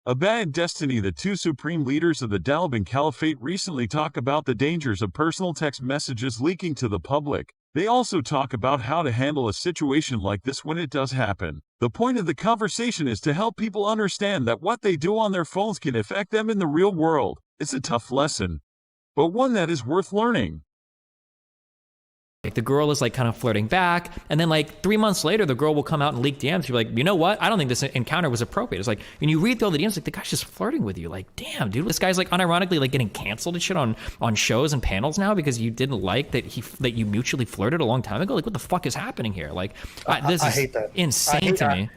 A Bad Destiny. The two supreme leaders of the Taliban Caliphate recently talk about the dangers of personal text messages leaking to the public. They also talk about how to handle a situation like this when it does happen. The point of the conversation is to help people understand that what they do on their phones can affect them in the real world. It's a tough lesson, but one that is worth learning. Like the girl is like kind of flirting back, and then like 3 months later, the girl will come out and leak DMs. You're like, you know what? I don't think this encounter was appropriate. It's like, and you read through all the DMs, like the guy's just flirting with you. Like, damn, dude, this guy's like unironically like getting canceled and shit on shows and panels now because you didn't like that you mutually flirted a long time ago. Like, what the fuck is happening here? Like, this is hate that. insane to me.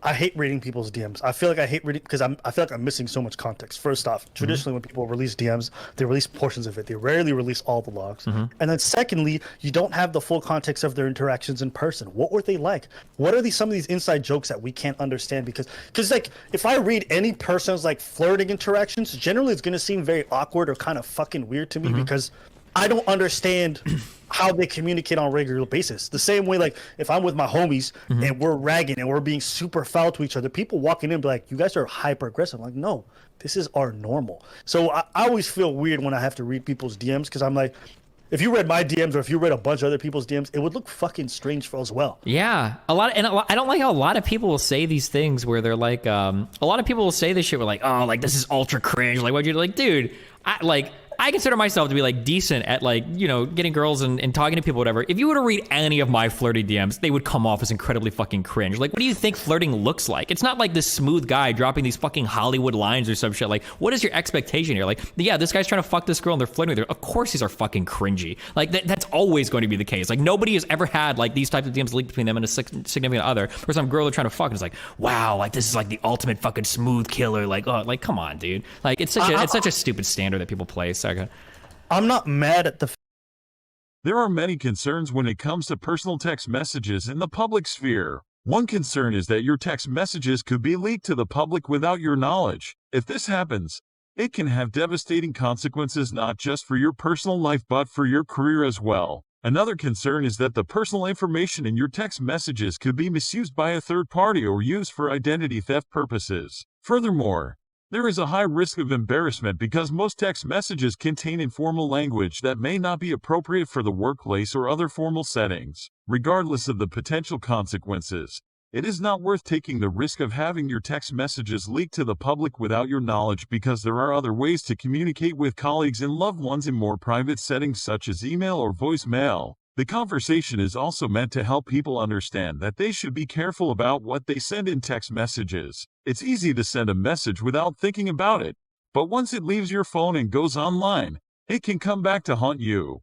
I hate reading people's DMs. I feel like I hate reading because I feel like I'm missing so much context. First off, traditionally when people release DMs, they release portions of it. They rarely release all the logs. And then secondly, you don't have the full context of their interactions in person. What were they like? What are some of these inside jokes that we can't understand? Because like if I read any person's like flirting interactions, generally it's gonna seem very awkward or kind of fucking weird to me because I don't understand how they communicate on a regular basis. The same way, like if I'm with my homies and we're ragging and we're being super foul to each other, people walking in be like, you guys are hyper aggressive. I'm like, no, this is our normal. So I always feel weird when I have to read people's DMs because I'm like, if you read my DMs or if you read a bunch of other people's DMs, it would look fucking strange for as well. Yeah, I don't like how a lot of people will say these things where they're like, a lot of people will say this shit. We're like, oh, like this is ultra cringe. Like, what you like, dude? I consider myself to be like decent at like, you know, getting girls and talking to people, whatever. If you were to read any of my flirty DMs, they would come off as incredibly fucking cringe. Like, what do you think flirting looks like? It's not like this smooth guy dropping these fucking Hollywood lines or some shit. Like, what is your expectation here? Like, yeah, this guy's trying to fuck this girl and they're flirting with her. Of course these are fucking cringy. Like, that's always going to be the case. Like, nobody has ever had like these types of DMs leaked between them and a significant other or some girl they're trying to fuck and it's like, wow, like this is like the ultimate fucking smooth killer. Like, oh, like, come on, dude. Like, it's such a stupid standard that people place. I'm not mad at the There are many concerns when it comes to personal text messages in the public sphere. One concern is that your text messages could be leaked to the public without your knowledge. If this happens, it can have devastating consequences not just for your personal life but for your career as well. Another concern is that the personal information in your text messages could be misused by a third party or used for identity theft purposes. Furthermore, there is a high risk of embarrassment because most text messages contain informal language that may not be appropriate for the workplace or other formal settings. Regardless of the potential consequences, it is not worth taking the risk of having your text messages leaked to the public without your knowledge because there are other ways to communicate with colleagues and loved ones in more private settings such as email or voicemail. The conversation is also meant to help people understand that they should be careful about what they send in text messages. It's easy to send a message without thinking about it, but once it leaves your phone and goes online, it can come back to haunt you.